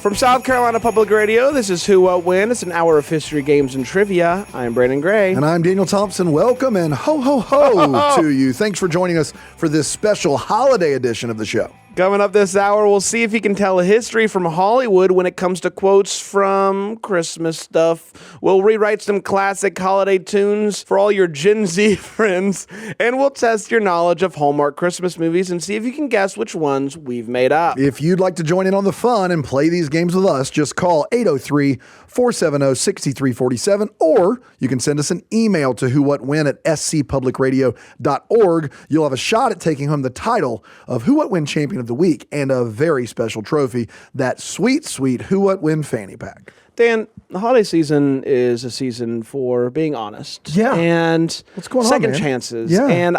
From South Carolina Public Radio, this is Who, What, When. It's an hour of history, games, and trivia. I'm Brandon Gray. And I'm Daniel Thompson. Welcome and ho, ho, ho to you. Thanks for joining us for this special holiday edition of the show. Coming up this hour, we'll see if he can tell a history from Hollywood when it comes to quotes from Christmas stuff. We'll rewrite some classic holiday tunes for all your Gen Z friends. And we'll test your knowledge of Hallmark Christmas movies and see if you can guess which ones we've made up. If you'd like to join in on the fun and play these games with us, just call 803-470-6347, or you can send us an email to whowhatwhen at scpublicradio.org. You'll have a shot at taking home the title of Who What When Champion of the Week and a very special trophy, that sweet, sweet Who What When fanny pack. Dan, the holiday season is a season for being honest. Yeah. And what's going on, second man? chances. Yeah. And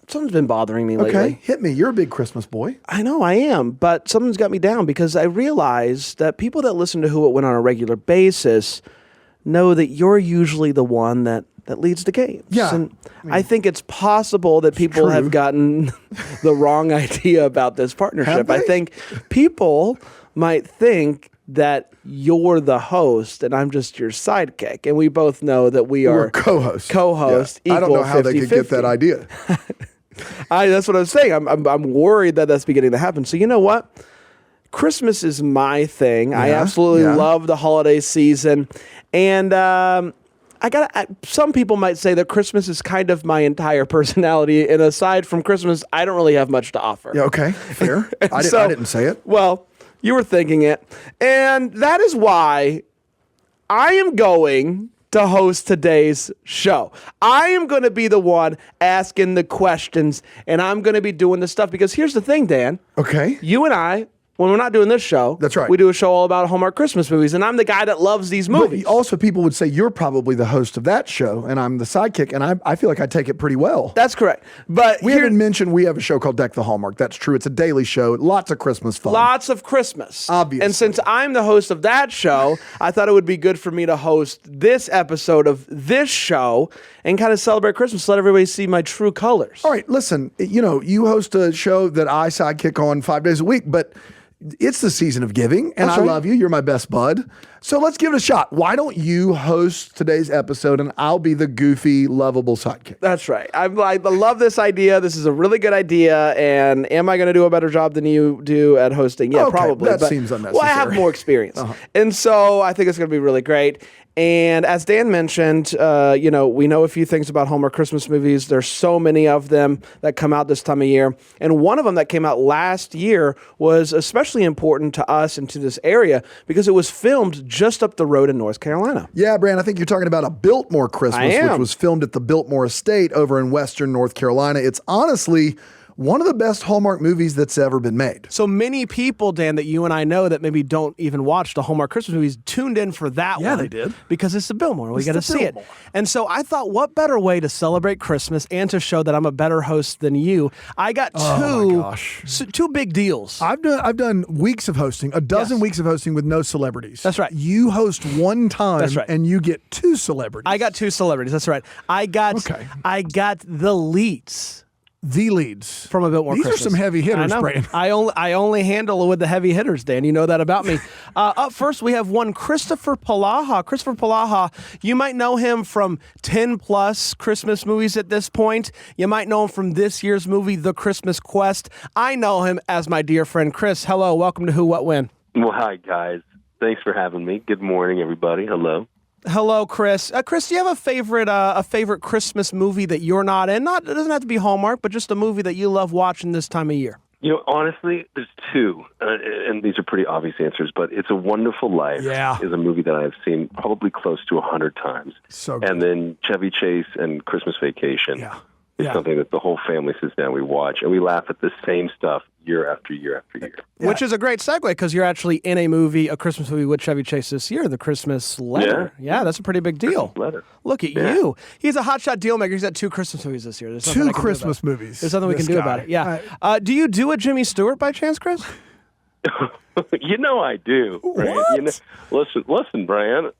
something's been bothering me lately. Okay, hit me. You're a big Christmas boy. I know I am, but something's got me down because I realize that people that listen to Who It Went on a regular basis know that you're usually the one that leads the games. Yeah. And I think it's possible that people have gotten the wrong idea about this partnership. I think people might think that you're the host and I'm just your sidekick. And we both know that we're co-hosts. Yeah. I don't know how they could get that idea. That's what I'm saying. I'm worried that that's beginning to happen. So you know what? Christmas is my thing. Yeah, I absolutely love the holiday season. And some people might say that Christmas is kind of my entire personality. And aside from Christmas, I don't really have much to offer. Yeah, okay, fair. I didn't say it. Well, you were thinking it. And that is why I am going to host today's show. I am going to be the one asking the questions, and I'm going to be doing the stuff because here's the thing, Dan. Okay. You and I, when we're not doing this show, that's right, we do a show all about Hallmark Christmas movies, and I'm the guy that loves these movies. But also, people would say you're probably the host of that show, and I'm the sidekick, and I feel like I take it pretty well. That's correct. But we haven't mentioned we have a show called Deck the Hallmark. That's true. It's a daily show. Lots of Christmas fun. Lots of Christmas. Obviously. And since I'm the host of that show, I thought it would be good for me to host this episode of this show and kind of celebrate Christmas, let everybody see my true colors. All right, listen, you host a show that I sidekick on 5 days a week, but it's the season of giving, and I love you. You're my best bud. So let's give it a shot. Why don't you host today's episode, and I'll be the goofy, lovable sidekick? That's right. I love this idea. This is a really good idea, and am I going to do a better job than you do at hosting? Yeah, probably. That seems unnecessary. Well, I have more experience. And so I think it's going to be really great. And as Dan mentioned, we know a few things about Hallmark Christmas movies. There's so many of them that come out this time of year. And one of them that came out last year was especially important to us and to this area because it was filmed just up the road in North Carolina. Yeah, Brand, I think you're talking about a Biltmore Christmas, which was filmed at the Biltmore Estate over in western North Carolina. It's honestly one of the best Hallmark movies that's ever been made. So many people, Dan, that you and I know that maybe don't even watch the Hallmark Christmas movies tuned in for that one. Yeah, they did. Because it's the Biltmore. We got to see it. And so I thought, what better way to celebrate Christmas and to show that I'm a better host than you? I got two big deals. I've done weeks of hosting, a dozen weeks of hosting with no celebrities. That's right. You host one time, that's right, and you get two celebrities. I got two celebrities. That's right. I got the leads. The leads from a Biltmore Christmas. These are some heavy hitters, Brandon. I only handle with the heavy hitters, Dan. You know that about me. Up first, we have one Kristoffer Polaha. Kristoffer Polaha, you might know him from 10-plus Christmas movies at this point. You might know him from this year's movie, The Christmas Quest. I know him as my dear friend Chris. Hello, welcome to Who, What, When. Well, hi, guys. Thanks for having me. Good morning, everybody. Hello. Hello, Chris. Chris, do you have a favorite Christmas movie that you're not in? It doesn't have to be Hallmark, but just a movie that you love watching this time of year. Honestly, there's two, and these are pretty obvious answers, but It's a Wonderful Life is a movie that I've seen probably close to 100 times. So good. And then Chevy Chase and Christmas Vacation is something that the whole family sits down, we watch, and we laugh at the same stuff year after year after year. Yeah. Which is a great segue because you're actually in a Christmas movie with Chevy Chase this year, The Christmas Letter. Yeah, that's a pretty big deal. Letter. Look at you. He's a hotshot deal maker. He's got two Christmas movies this year. There's two Christmas movies. There's nothing we can do about it. Yeah. Do you do a Jimmy Stewart by chance, Chris? I do. What? Listen, Brian.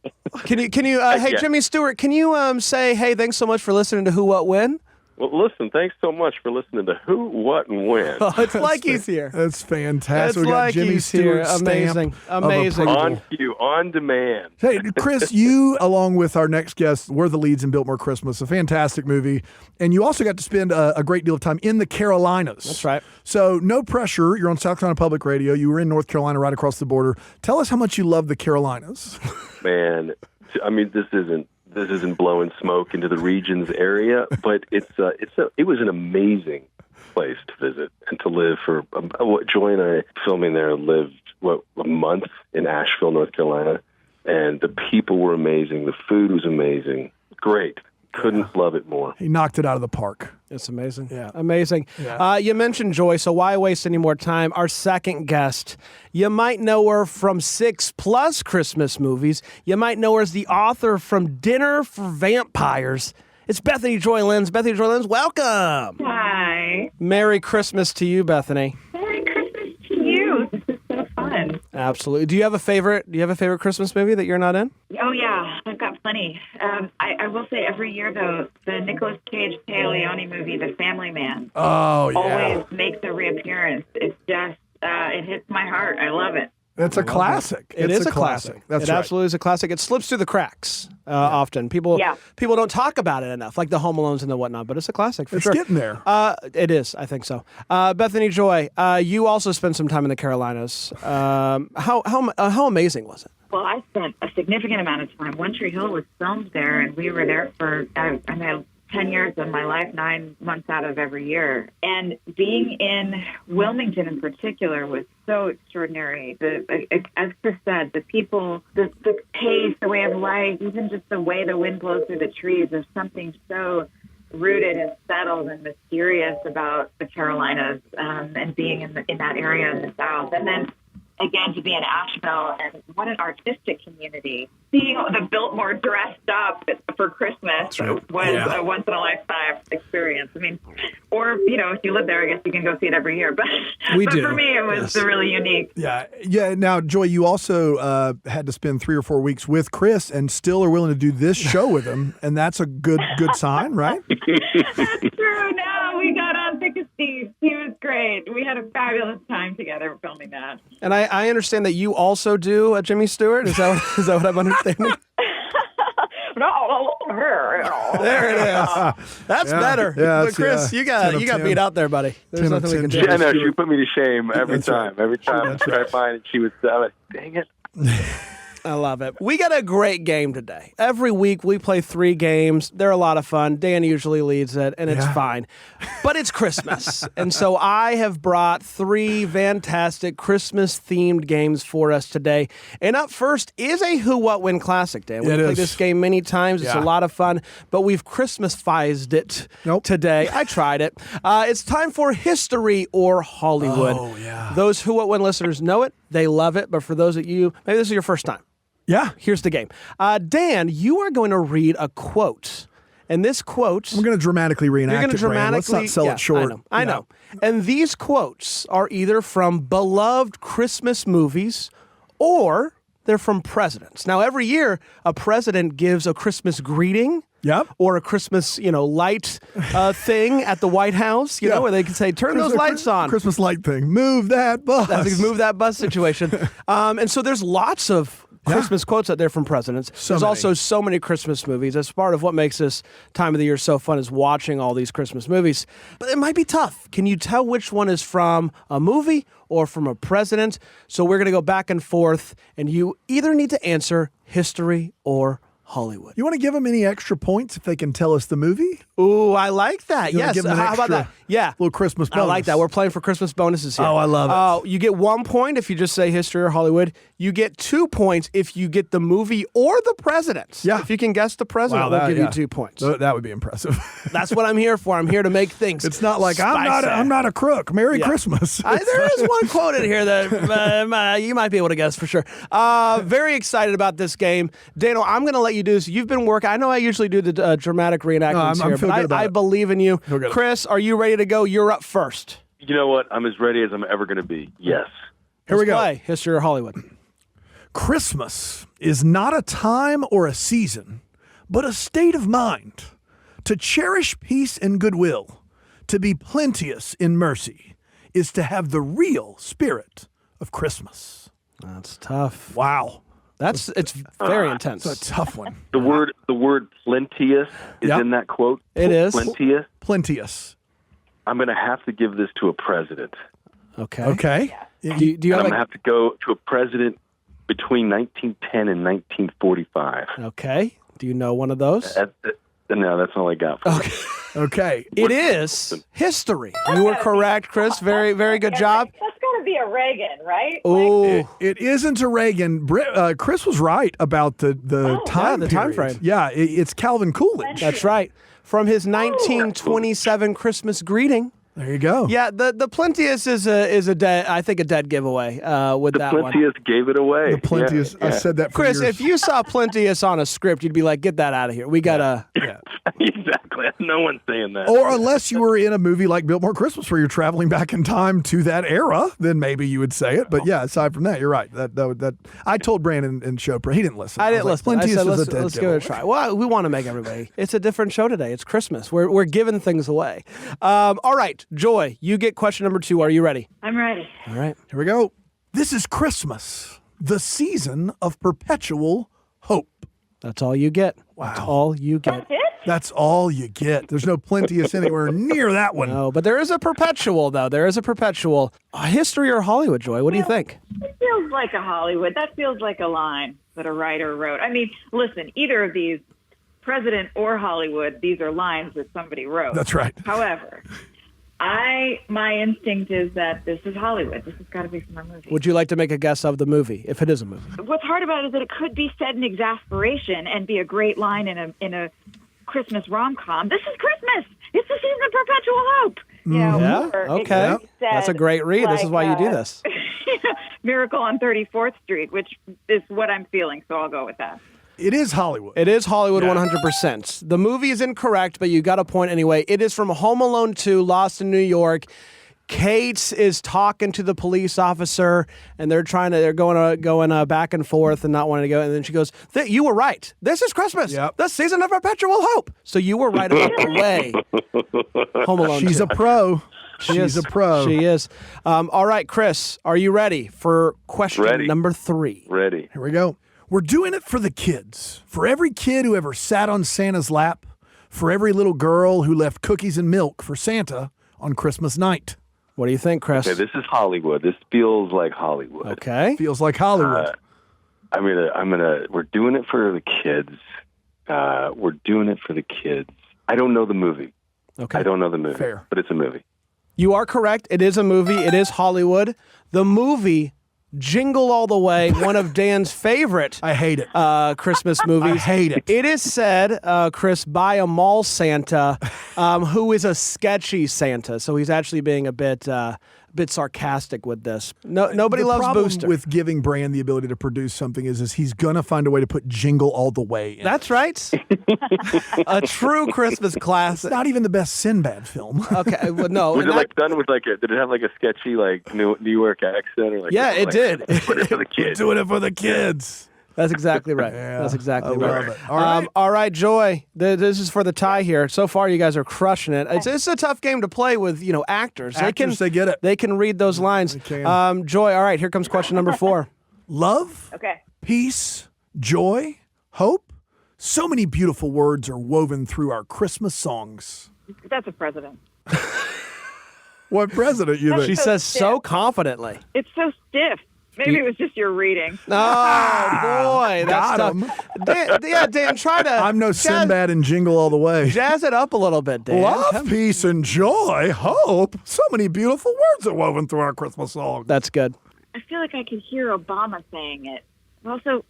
Can you? Hey, Jimmy Stewart. Can you say, hey, thanks so much for listening to Who, What, When? Well, listen, thanks so much for listening to Who, What, and When. Oh, it's like he's here. That's fantastic. It's We got like Jimmy he's here. Stewart's stamp Amazing. of On approval. cue, on demand. Hey, Chris, you, along with our next guest, were the leads in Biltmore Christmas, a fantastic movie. And you also got to spend a great deal of time in the Carolinas. That's right. So, no pressure. You're on South Carolina Public Radio. You were in North Carolina right across the border. Tell us how much you love the Carolinas. Man, I mean, this isn't blowing smoke into the region's area, but it was an amazing place to visit and to live for. Joy and I, filming there, lived a month in Asheville, North Carolina, and the people were amazing. The food was amazing. Great. Couldn't love it more. He knocked it out of the park. It's amazing. Yeah. Amazing. Yeah. You mentioned Joy, so why waste any more time? Our second guest, you might know her from 6+ Christmas movies. You might know her as the author from Dinner for Vampires. It's Bethany Joy Lenz. Bethany Joy Lenz, welcome. Hi. Merry Christmas to you, Bethany. Merry Christmas to you. This is so fun. Absolutely. Do you have a favorite Christmas movie that you're not in? Oh, yeah. I've got plenty. I will say every year, though, the Nicolas Cage Teo Leone movie, The Family Man, always makes a reappearance. It's just, it hits my heart. I love it. It's a classic. It is a classic. That's it right. absolutely is a classic. It slips through the cracks often. People don't talk about it enough, like the Home Alones and the whatnot, but it's a classic for It's sure. getting there. It is. I think so. Bethany Joy, you also spent some time in the Carolinas. How amazing was it? Well, I spent a significant amount of time. One Tree Hill was filmed there, and we were there for, 10 years of my life, 9 months out of every year. And being in Wilmington in particular was so extraordinary. As Chris said, the people, the pace, the way of life, even just the way the wind blows through the trees, there's something so rooted and settled and mysterious about the Carolinas and being in that area in the South. And then again, to be in Asheville, and what an artistic community. Seeing the Biltmore dressed up for Christmas was a once-in-a-lifetime experience. I mean, or, if you live there, I guess you can go see it every year. But, for me, it was really unique. Yeah. Yeah. Now, Joy, you also had to spend 3 or 4 weeks with Chris and still are willing to do this show with him, and that's a good sign, right? That's true. No, we got on thick as thieves. He was great. We had a fabulous time together filming that. And I understand that you also do Jimmy Stewart. Is that what I'm understanding? No, there it is. That's better. Yeah, but Chris, you got beat out there, buddy. There's 10 of nothing we can 10. do. Yeah, no, she put me to shame every That's time. right. Every time I tried mine, and she was like, dang it. I love it. We got a great game today. Every week we play 3 games. They're a lot of fun. Dan usually leads it, and it's fine. But it's Christmas. And so I have brought 3 fantastic Christmas-themed games for us today. And up first is a Who, What, When classic, Dan. We've played this game many times. It's a lot of fun. But we've Christmas-fized it today. I tried it. It's time for History or Hollywood. Oh, yeah. Those Who, What, When listeners know it. They love it. But for those of you, maybe this is your first time. Yeah. Here's the game. Dan, you are going to read a quote. And this quote... I'm going to dramatically reenact You're going to dramatically... Let's not sell it short. I know. And these quotes are either from beloved Christmas movies or they're from presidents. Now, every year, a president gives a Christmas greeting. Yep. Or a Christmas, light thing at the White House, where they can say, turn those lights on. Christmas light thing. Move that bus. That's move that bus situation. And so there's lots of Christmas quotes out there from presidents. There's also so many Christmas movies. That's part of what makes this time of the year so fun is watching all these Christmas movies. But it might be tough. Can you tell which one is from a movie or from a president? So we're going to go back and forth, and you either need to answer history or Hollywood. You want to give them any extra points if they can tell us the movie? Ooh, I like that. Yes. How about that? Yeah. Little Christmas bonus. I like that. We're playing for Christmas bonuses here. Oh, I love it. You get 1 point if you just say history or Hollywood. You get 2 points if you get the movie or the president. Yeah. If you can guess the president, we'll give you 2 points. That would be impressive. That's what I'm here for. I'm here to make things. It's not like spicy. I'm not a crook. Merry Christmas. There is one quote in here that you might be able to guess for sure. Very excited about this game. Dano, I'm going to let you do this. You've been working. I know I usually do the dramatic reenactments here, but I believe in you. Chris, are you ready to go? You're up first. You know what? I'm as ready as I'm ever going to be. Yes. Here we go. Play history or Hollywood. Christmas is not a time or a season, but a state of mind. To cherish peace and goodwill, to be plenteous in mercy, is to have the real spirit of Christmas. That's tough. Wow. It's very intense. It's a tough one. The word plenteous is Yep. in that quote. It is. Plenteous. Plenteous. I'm going to have to give this to a president. Okay. Okay. Do you And have I'm going like, to have to go to a president between 1910 and 1945. okay. Do you know one of those? No, that's all I got. For Okay. Okay. It is history. You were correct, Chris. Very, very good job. That's got to be a Reagan, right? Oh, It isn't a Reagan. Chris was right about the time the time period. frame. Yeah, it's Calvin Coolidge. that's right. From his 1927 Christmas greeting. There you go. Yeah, the plenteous is a dead. I think a dead giveaway with the that one. plenteous gave it away. The plenteous. Yeah, I said that for Chris, years. if you saw plenteous on a script, you'd be like, "Get that out of here. We gotta." Yeah. Exactly. No one's saying that. Or unless you were in a movie like Biltmore Christmas where you're traveling back in time to that era, then maybe you would say it. But yeah, aside from that, you're right. That I told Brandon in show he didn't listen. I didn't was listen. I Plenteous said, is let's, a dead let's give it a giveaway. try. Well, we want to make everybody. It's a different show today. It's Christmas. We're giving things away. All right, Joy, you get question number 2. Are you ready? I'm ready. All right. Here we go. This is Christmas, the season of perpetual hope. That's all you get. Wow. That's all you get. That's it? That's all you get. There's no plenteous anywhere near that one. No, but there is a perpetual, though. There is a perpetual. History or Hollywood, Joy? What do you think? It feels like a Hollywood. That feels like a line that a writer wrote. I mean, listen, either of these, President or Hollywood, these are lines that somebody wrote. That's right. However, my instinct is that this is Hollywood. This has got to be from a movie. Would you like to make a guess of the movie, if it is a movie? What's hard about it is that it could be said in exasperation and be a great line in a Christmas rom-com. This is Christmas. It's the season of perpetual hope. You know, Yeah? or it Okay. could be said That's a great read. This is why you do this. Miracle on 34th Street, which is what I'm feeling, so I'll go with that. It is Hollywood. It is Hollywood 100%. The movie is incorrect, but you got a point anyway. It is from Home Alone 2, Lost in New York. Kate is talking to the police officer, and they're going back and forth and not wanting to go. And then she goes, "You were right. This is Christmas. Yep. The season of perpetual hope." So you were right about the way. Home Alone. She's 2. a pro. She She's is. a pro. She is. All right, Chris, are you ready for question Ready. number 3? Ready. Here we go. We're doing it for the kids. For every kid who ever sat on Santa's lap. For every little girl who left cookies and milk for Santa on Christmas night. What do you think, Chris? Okay, this is Hollywood. This feels like Hollywood. Okay. Feels like Hollywood. We're doing it for the kids. We're doing it for the kids. I don't know the movie. Okay. I don't know the movie. Fair. But it's a movie. You are correct. It is a movie. It is Hollywood. The movie Jingle All the Way, one of Dan's favorite I hate it. Christmas movies. I hate it. It is said, Chris, by a mall Santa who is a sketchy Santa. So he's actually being a bit sarcastic with this. Nobody the loves problem Booster. with giving Brand the ability to produce something is he's going to find a way to put Jingle All the Way in. That's right. A true Christmas It's classic. not even the best Sinbad film. Okay, well, no. Was and it that- like done with did it have like a sketchy like New York accent or like? Yeah, it did. For the kids. Doing it for the kids. That's exactly right. Yeah, That's exactly I right. love it. All right. All right, Joy. This is for the tie here. So far, you guys are crushing it. It's a tough game to play with, actors. Actors, they get it. They can read those lines. They can. Joy. All right, here comes question number 4. Love, Okay. peace, joy, hope. So many beautiful words are woven through our Christmas songs. That's a president. What president you She think? says so confidently. It's so stiff. Maybe it was just your reading. Oh boy, that's Got tough. 'em. Dan, try to. I'm no Sinbad in Jingle All the Way. Jazz it up a little bit, Dan. Love, Come- peace, and joy, hope. So many beautiful words are woven through our Christmas songs. That's good. I feel like I could hear Obama saying it.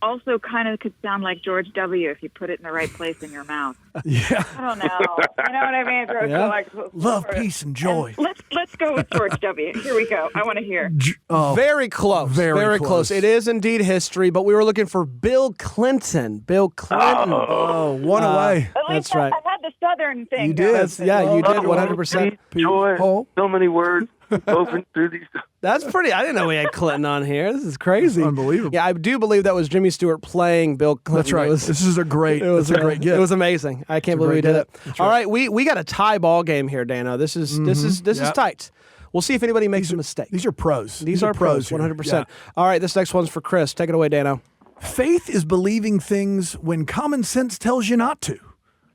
Also kind of could sound like George W. if you put it in the right place in your mouth. Yeah. I don't know. You know what I mean? It's Yeah. like, Love, peace, and joy. Let's go with George W. Here we go. I want to hear. Very close. Very close. It is indeed history, but we were looking for Bill Clinton. Bill Clinton. Oh, one away. At That's least right. I've had the Southern Southern thing. You did. You did 100%. Joy, Oh. so many words woven through these. That's pretty. I didn't know we had Clinton on here. This is crazy. Unbelievable. Yeah, I do believe that was Jimmy Stewart playing Bill Clinton. That's right. This is a great. It's a great get. It was amazing. I can't believe we did it. All right, we got a tie ball game here, Dano. This is tight. We'll see if anybody makes a mistake. These are pros. These are pros, 100%. Yeah. All right, this next one's for Chris. Take it away, Dano. Faith is believing things when common sense tells you not to.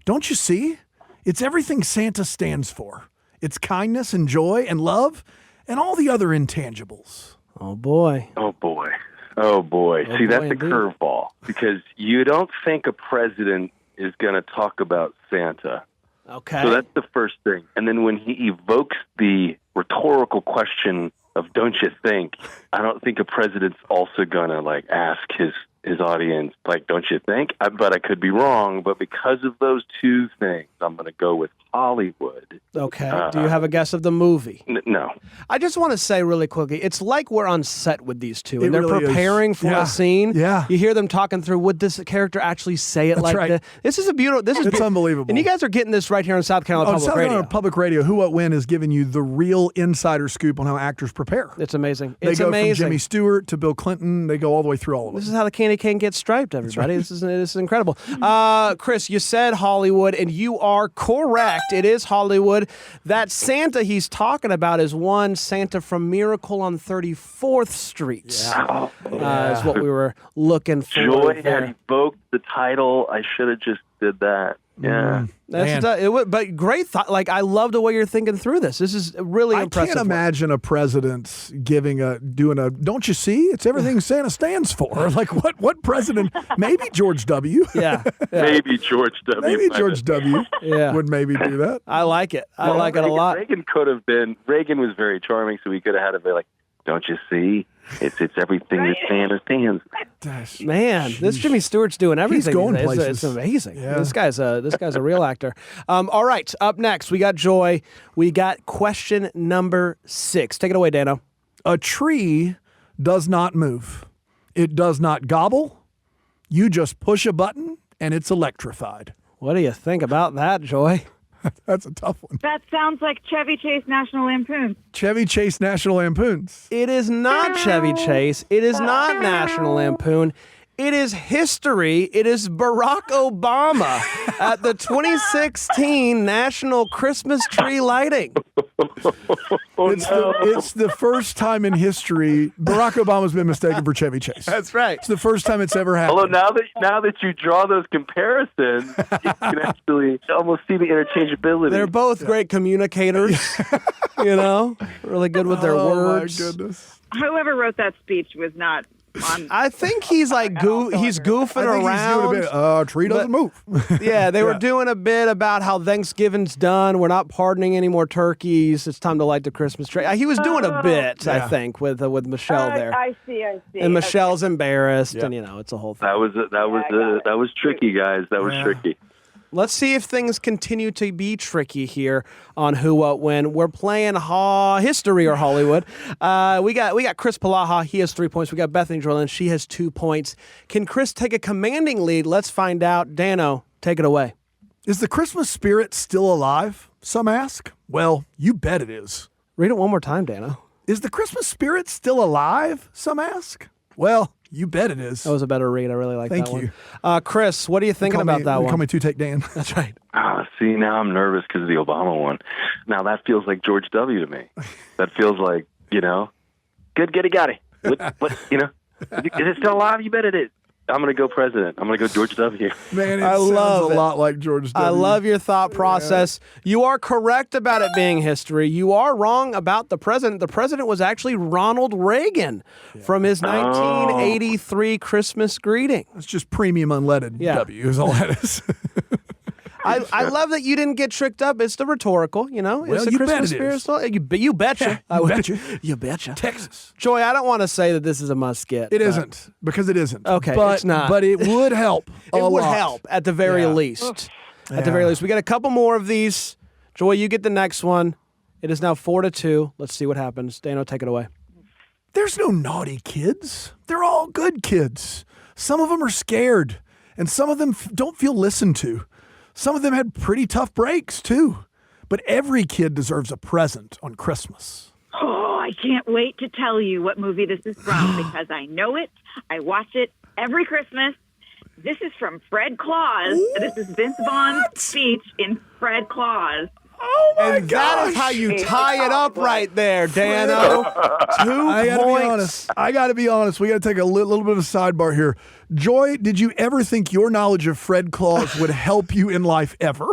Don't you see? It's everything Santa stands for. It's kindness and joy and love and all the other intangibles. Oh, boy. Oh, boy. Oh, boy. See, that's a indeed. curveball because you don't think a president is going to talk about Santa. Okay. So that's the first thing. And then when he evokes the rhetorical question of don't you think, I don't think a president's also going to like ask his audience, like, don't you think? But I could be wrong. But because of those two things, I'm going to go with Hollywood. Okay. Do you have a guess of the movie? No. I just want to say really quickly, it's like we're on set with these two, and It they're really is. preparing for Yeah. a scene. Yeah. You hear them talking through, would this character actually say it like right. this? This is a beautiful. It's unbelievable. And you guys are getting this right here on South Carolina Public South Radio. Carolina Public Radio, Who What When is giving you the real insider scoop on how actors prepare. It's amazing. They It's go amazing. from Jimmy Stewart to Bill Clinton. They go all the way through all of them. This is how the candy cane gets striped, everybody. This is incredible. Chris, you said Hollywood, and you are correct. It is Hollywood. That Santa he's talking about is one Santa from Miracle on 34th Street. Is what we were looking for. Joy there. had evoked the title. I should have just did that. Yeah. But great thought. Like, I love the way you're thinking through this. This is really I impressive. can't imagine a president doing a, don't you see? It's everything Santa stands for. Like, what president? Maybe George W. Yeah. Maybe George W. Maybe George W. Yeah. would maybe do that. I like it. I like it a lot. Reagan could have been. Reagan was very charming, so we could have had it be like, "Don't you see? It's everything that Santa stands." Man, this Jimmy Stewart's doing everything. going these days. places. It's amazing. Yeah. This guy's a real actor. All right, up next we got Joy. We got question number 6. Take it away, Dano. A tree does not move. It does not gobble. You just push a button and it's electrified. What do you think about that, Joy? That's a tough one. That sounds like Chevy Chase National Lampoon. Chevy Chase National Lampoons. It is not Chevy Chase. It is not National Lampoon. It is history. It is Barack Obama at the 2016 National Christmas Tree Lighting. It's the first time in history Barack Obama's been mistaken for Chevy Chase. That's right. It's the first time it's ever happened. Although now that you draw those comparisons, you can actually almost see the interchangeability. They're both great communicators, really good with their words. Oh, my goodness. Whoever wrote that speech was not on. I think he's like he's goofing I think around. he's doing a bit, tree doesn't move. Yeah, they were doing a bit about how Thanksgiving's done. We're not pardoning any more turkeys. It's time to light the Christmas tree. He was doing a bit, I think, with Michelle there. I see. And Michelle's embarrassed, and it's a whole thing. That was tricky, guys. That was tricky. Let's see if things continue to be tricky here on Who What When. We're playing history or Hollywood. We got Chris Polaha. He has 3 points. We got Bethany Jordan. She has 2 points. Can Chris take a commanding lead? Let's find out. Dano, take it away. Is the Christmas spirit still alive? Some ask. Well, you bet it is. Read it one more time, Dano. Is the Christmas spirit still alive? Some ask. Well, you bet it is. That was a better read. I really like Thank that you. one. Chris, what are you thinking about that one? Call me Two-Take Dan. That's right. See, now I'm nervous because of the Obama one. Now that feels like George W. to me. That feels like, good getty gotti. What, is it still alive? You bet it is. I'm going to go president. I'm going to go George W. Man, it I sounds love a it. lot like George W. I love your thought process. You are correct about it being history. You are wrong about the president. The president was actually Ronald Reagan from his 1983 Christmas greeting. It's just premium unleaded W is all that is. I love that you didn't get tricked up. It's the rhetorical, It's the you bet Christmas it spirit is. still. You betcha. You betcha. You betcha. Texas. Joy, I don't want to say that this is a must get. It isn't, because it isn't. Okay, but, it's not. But it would help It would lot. help at the very least. At the very least. We got a couple more of these. Joy, you get the next one. It is now 4-2. Let's see what happens. Dano, take it away. There's no naughty kids. They're all good kids. Some of them are scared, and some of them don't feel listened to. Some of them had pretty tough breaks, too. But every kid deserves a present on Christmas. Oh, I can't wait to tell you what movie this is from because I know it. I watch it every Christmas. This is from Fred Claus. This is Vince Vaughn's speech in Fred Claus. Oh, my And that is how you tie it up right there, Dano. 2 points. I got to be honest. We got to take a little bit of a sidebar here. Joy, did you ever think your knowledge of Fred Claus would help you in life ever?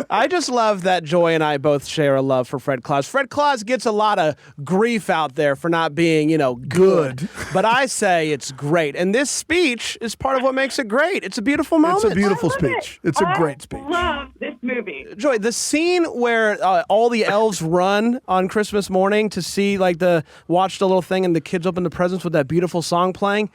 I just love that Joy and I both share a love for Fred Claus. Fred Claus gets a lot of grief out there for not being, good. But I say it's great. And this speech is part of what makes it great. It's a beautiful moment. It's a beautiful speech. It's a great speech. I love this movie. Joy, the scene where all the elves run on Christmas morning to see, watch the little thing and the kids open the presents with that beautiful song playing,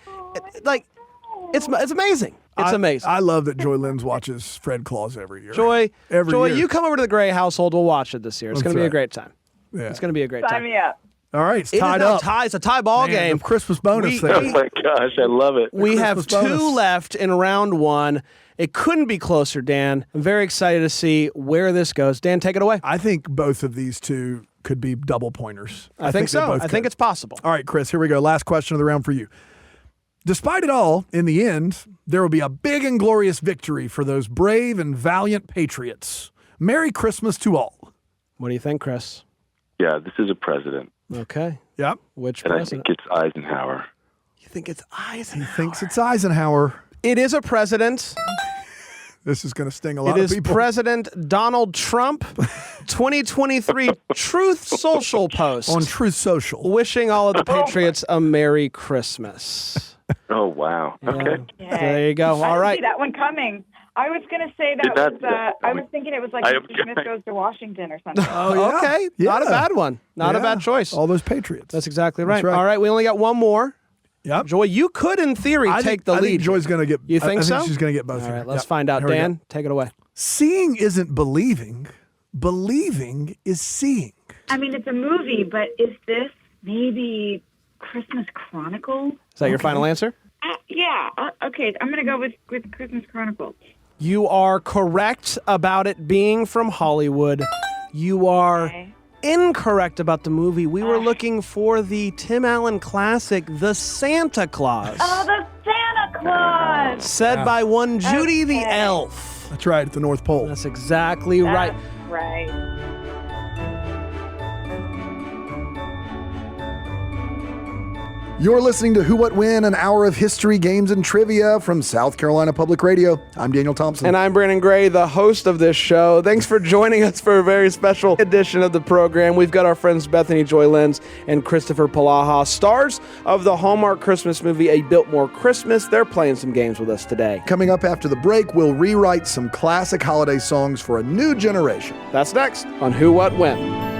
it's amazing. It's amazing. I love that Joy Lenz watches Fred Claus every year. Joy, year. you come over to the Gray household. We'll watch it this year. It's going to be a great time. Yeah. It's going to be a great Sign time. me up. All right, it's It is tied not up. tie. It's a tie ball Man, game. the Christmas bonus there. Oh my gosh, I love it. We have Christmas 2 bonus. left in round 1. It couldn't be closer, Dan. I'm very excited to see where this goes. Dan, take it away. I think both of these two could be double pointers. I think they so. both I think could. it's possible. All right, Chris, here we go. Last question of the round for you. Despite it all, in the end, there will be a big and glorious victory for those brave and valiant patriots. Merry Christmas to all. What do you think, Chris? Yeah, this is a president, Okay. Yep. Which and I president? think it's Eisenhower. You think it's Eisenhower? He thinks it's Eisenhower. It is a president. This is going to sting a lot It of is people. President Donald Trump. 2023 Truth Social post. On Truth Social. Wishing all of the Patriots a Merry Christmas. Oh, wow. Okay. There you go. I All didn't right. see that one coming. I was going to say Did that that- I was thinking it was like I- Mr. Smith Goes to Washington or something. Oh, yeah. Okay. Yeah. Not a bad one. Not a Yeah. bad choice. All those patriots. That's exactly right. That's right. All right. We only got one more. Yep. Joy, you could, in theory, take the I lead. think Joy's going to get. You think I so? think she's going to get both. All here. right. Let's Yep. find out. Here we go. Dan, take it away. Seeing isn't believing. Believing is seeing. I mean, it's a movie, but is this maybe Christmas Chronicles? Is that your final answer? Yeah. Okay. I'm going to go with Christmas Chronicles. You are correct about it being from Hollywood. You are Okay. incorrect about the movie. We were looking for the Tim Allen classic, The Santa Claus, Oh, the Santa Claus. said by one Judy the Okay. Elf. That's right, at the North Pole. That's exactly right. That's right. You're listening to Who, What, When, an hour of history, games, and trivia from South Carolina Public Radio. I'm Daniel Thompson. And I'm Brandon Gray, the host of this show. Thanks for joining us for a very special edition of the program. We've got our friends Bethany, Joy Lenz, and Kristoffer Polaha, stars of the Hallmark Christmas movie, A Biltmore Christmas. They're playing some games with us today. Coming up after the break, we'll rewrite some classic holiday songs for a new generation. That's next on Who, What, When.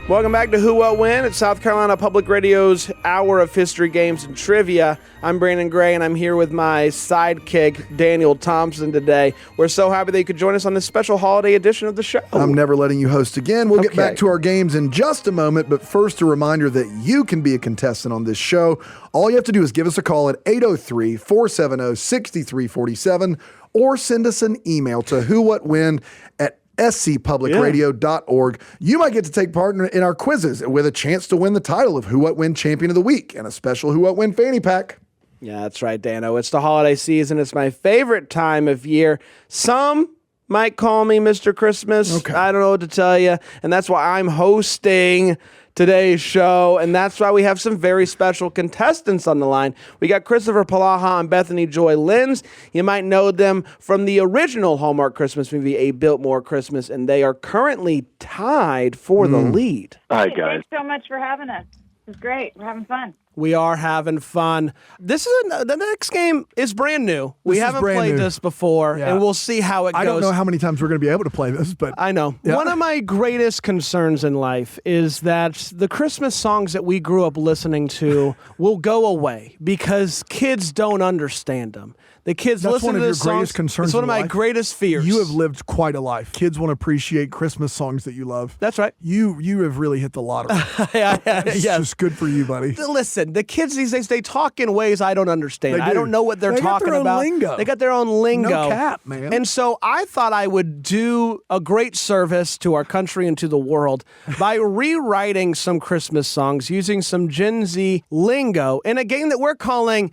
Welcome back to Who, What, When. It's South Carolina Public Radio's Hour of History, Games, and Trivia. I'm Brandon Gray, and I'm here with my sidekick, Daniel Thompson, today. We're so happy that you could join us on this special holiday edition of the show. I'm never letting you host again. We'll get Okay. back to our games in just a moment, but first a reminder that you can be a contestant on this show. All you have to do is give us a call at 803-470-6347 or send us an email to whowhatwhen@scpublicradio.org. You might get to take part in our quizzes with a chance to win the title of Who What Win Champion of the Week and a special Who What Win fanny pack. Yeah, that's right, Dano. It's the holiday season. It's my favorite time of year. Some might call me Mr. Christmas. Okay. I don't know what to tell you. And that's why I'm hosting today's show. And that's why we have some very special contestants on the line. We got Kristoffer Polaha and Bethany Joy Lenz. You might know them from the original Hallmark Christmas movie, A Biltmore Christmas. And they are currently tied for the lead. Hi, guys. Thanks so much for having us. This is great. We're having fun. We are having fun. The next game is brand new. We haven't played this before, and we'll see how it goes. I don't know how many times we're going to be able to play this, but I know. Yeah. One of my greatest concerns in life is that the Christmas songs that we grew up listening to will go away because kids don't understand them. The kids listen to this song. It's one of my greatest fears. You have lived quite a life. Kids want to appreciate Christmas songs that you love. That's right. You have really hit the lottery. It's just good for you, buddy. Listen, the kids these days, they talk in ways I don't understand. I don't know what they're talking about. Lingo. They got their own lingo. No cap, man. And so I thought I would do a great service to our country and to the world by rewriting some Christmas songs using some Gen Z lingo in a game that we're calling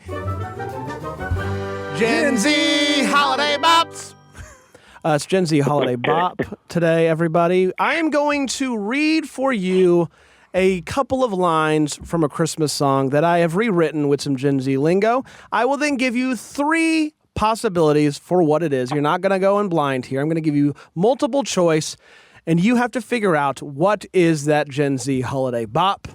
Gen Z Holiday Bops. It's Gen Z Holiday Bop today, everybody. I am going to read for you a couple of lines from a Christmas song that I have rewritten with some Gen Z lingo. I will then give you 3 possibilities for what it is. You're not going to go in blind here. I'm going to give you multiple choice, and you have to figure out what is that Gen Z Holiday Bop.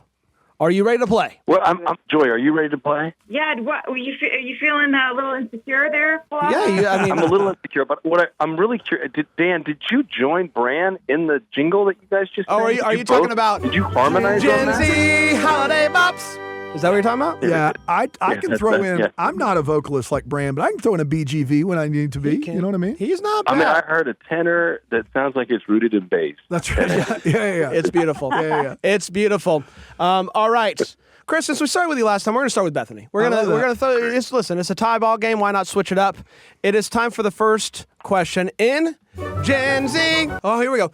Are you ready to play? Well, I'm Joy. Are you ready to play? Yeah. Are you feeling a little insecure there, Polaha? Yeah. I'm a little insecure, but I'm really curious. Dan, did you join Bran in the jingle that you guys just? Oh, sang? are you talking about? Did you harmonize on that? Gen Z Holiday Bops. Is that what you're talking about? Yeah, I can throw in. Yeah. I'm not a vocalist like Bran, but I can throw in a BGV when I need to be. You know what I mean? He's not bad. I mean, I heard a tenor that sounds like it's rooted in bass. That's right. Yeah. It's beautiful. Yeah. It's beautiful. All right. Chris, since we started with you last time, we're going to start with Bethany. We're going to listen. It's a tie ball game. Why not switch it up? It is time for the first question in Gen Z. Oh, here we go.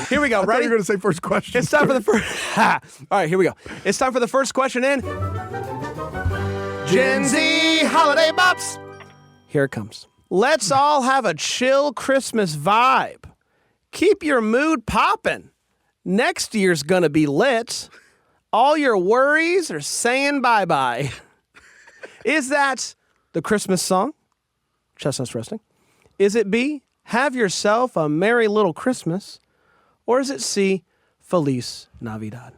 Here we go. I thought you were going to say first question. It's time for the first. All right, here we go. It's time for the first question in Gen Z Holiday Bops. Here it comes. Let's all have a chill Christmas vibe. Keep your mood poppin'. Next year's gonna be lit. All your worries are saying bye-bye. Is that the Christmas song, Chestnuts Roasting? Is it B, Have Yourself a Merry Little Christmas? Or is it C, Feliz Navidad?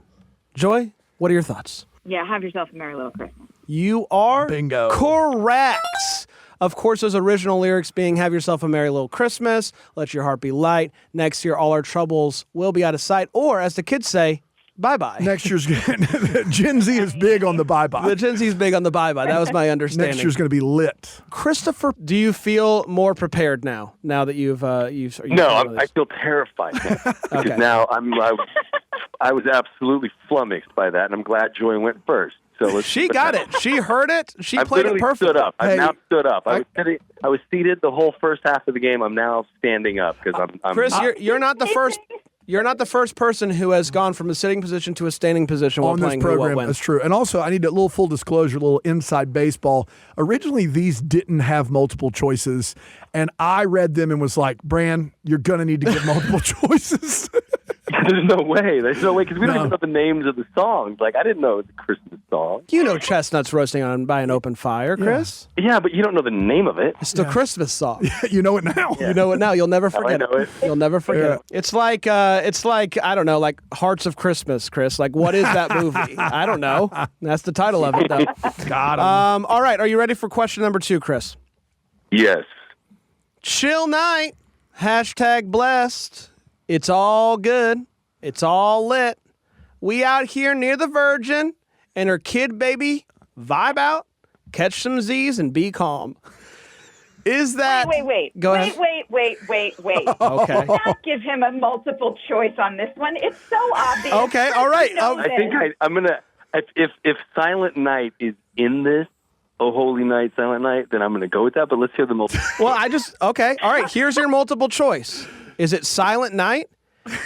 Joy, what are your thoughts? Yeah, have yourself a Merry Little Christmas. You are Bingo. correct. Of course, those original lyrics being Have Yourself a Merry Little Christmas, Let Your Heart Be Light, Next Year All Our Troubles Will Be Out of Sight, or as the kids say, bye-bye. Next year's Gen Z is big on the bye-bye. The Gen Z is big on the bye-bye. That was my understanding. Next year's going to be lit. Kristoffer, do you feel more prepared now that you've No, I feel terrified now. Because now I was absolutely flummoxed by that, and I'm glad Joy went first. So she got it. She heard it. She played it perfectly. Stood up. I've now stood up. I was seated the whole first half of the game. I'm now standing up because I'm. Chris, you're not the first. You're not the first person who has gone from a sitting position to a standing position while playing Who What When. That's true. And also, I need a little full disclosure, a little inside baseball. Originally, these didn't have multiple choices, and I read them and was like, Bran, you're going to need to get multiple choices. There's no way because we don't even know the names of the songs. Like I didn't know it was a Christmas song. You know Chestnuts Roasting by an Open Fire, Chris. Yeah, but you don't know the name of it. It's the Christmas song. You know it now. You know it now. You'll never forget it. You'll never forget it. It's like I don't know, like Hearts of Christmas, Chris. Like what is that movie? I don't know. That's the title of it, though. Got him. All right, are you ready for question number 2, Chris? Yes. Chill night. #blessed. It's all good. It's all lit. We out here near the Virgin and her kid baby. Vibe out. Catch some Z's and be calm. Is that... Wait. Go ahead. Wait. Okay. Do not give him a multiple choice on this one. It's so obvious. Okay, all right. I think I'm going to... If Silent Night is in this, Oh Holy Night, Silent Night, then I'm going to go with that, but let's hear the multiple. Well, okay, all right, here's your multiple choice. Is it Silent Night?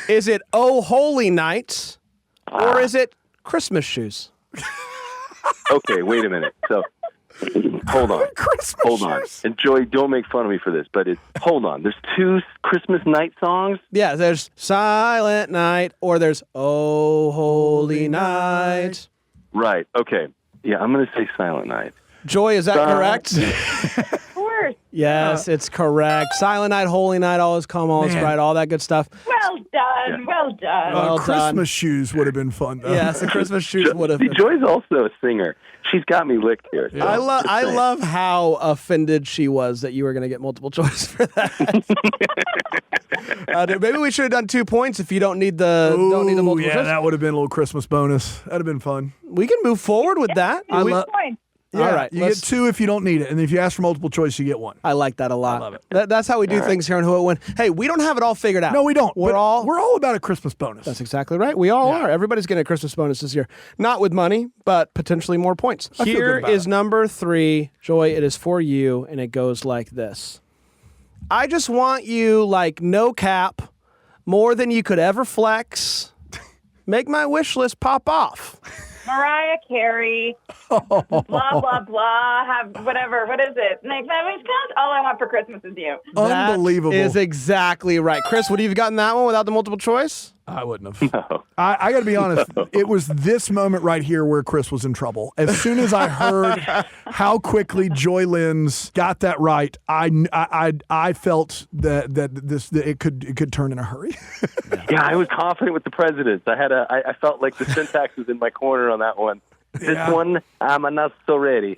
Is it Oh Holy Night? Or is it Christmas Shoes? Okay, wait a minute. So, hold on. Hold on. And Joy, don't make fun of me for this, but hold on. There's 2 Christmas night songs? Yeah, there's Silent Night or there's Oh Holy Night. Right, okay. Yeah, I'm going to say Silent Night. Joy, is that correct? Of course. Yes, it's correct. Silent Night, Holy Night, Always Calm, Always Man. Bright, all that good stuff. Well done. Well done. Well done. Christmas shoes would have been fun, though. Yes, the Christmas shoes would have been. Joy's also a singer. She's got me licked here. So I just saying. love how offended she was that you were going to get multiple choice for that. Maybe we should have done 2 points if you don't need the multiple yeah, choice. that would have been a little Christmas bonus. That'd have been fun. We can move forward with that. Two points. Yeah, All right, you get 2 if you don't need it, and if you ask for multiple choice, you get 1. I like that a lot. I love it. That's how we do things here on Who It Win. Hey, we don't have it all figured out. No, we don't. We're but all. we're all about a Christmas bonus. That's exactly right. We all are. Everybody's getting a Christmas bonus this year. Not with money, but potentially more points. I feel Here good about is it. number 3. Joy, it is for you, and it goes like this. I just want you, like, no cap, more than you could ever flex. Make my wish list pop off. Mariah Carey, blah, blah, blah, have whatever. What is it? Make that wish count? All I want for Christmas is you. Unbelievable. That is exactly right. Chris, would you have gotten that one without the multiple choice? I wouldn't have. I got to be honest. It was this moment right here where Chris was in trouble. As soon as I heard how quickly Joy Lenz got that right, I felt that it could turn in a hurry. Yeah, I was confident with the presidents. I felt like the syntax was in my corner on that one. This one, I'm not so ready.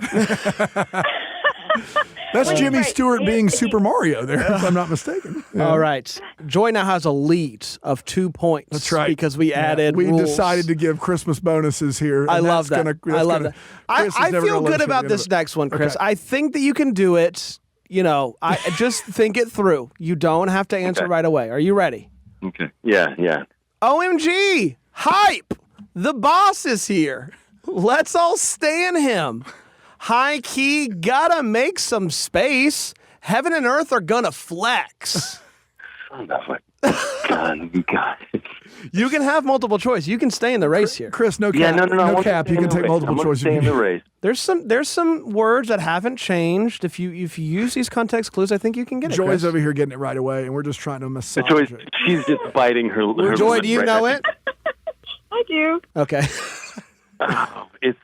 That's Well, Jimmy right. Stewart being Super Mario there, if I'm not mistaken. All right. Joy now has a lead of 2 points. That's right. Because we added We rules. decided to give Christmas bonuses here. I and love that's that. gonna- I love gonna- that. I Chris is never feel gonna let good us get about the this end of it. next one, Chris. Okay. I think that you can do it. You know, I just think it through. You don't have to answer right away. Are you ready? Okay. Yeah. OMG! Hype! The boss is here. Let's all stan him. High key, gotta make some space. Heaven and earth are gonna flex. Son of a gun, you guys. You can have multiple choice. You can stay in the race here. Chris, no cap. Yeah, no. I No want to cap. stay You in can the take race. multiple I'm gonna choice. stay in the race. There's some words that haven't changed. If you use these context clues, I think you can get it. Joy's Chris. over here getting it right away, and we're just trying to massage Joy's, it. she's just biting her. Joy, do you right know now. it? I do. Okay. It's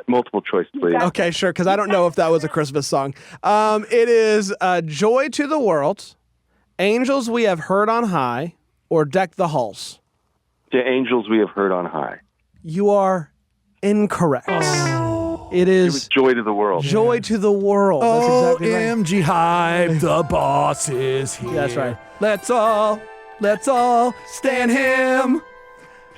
multiple choice, please. Okay, sure, because I don't know if that was a Christmas song. It is Joy to the World, Angels We Have Heard on High, or Deck the Halls. The angels we have heard on high. You are incorrect. It It is was joy to the world. Joy to the World. That's exactly right. OMG hype, the boss is here. That's right. Let's all stand him.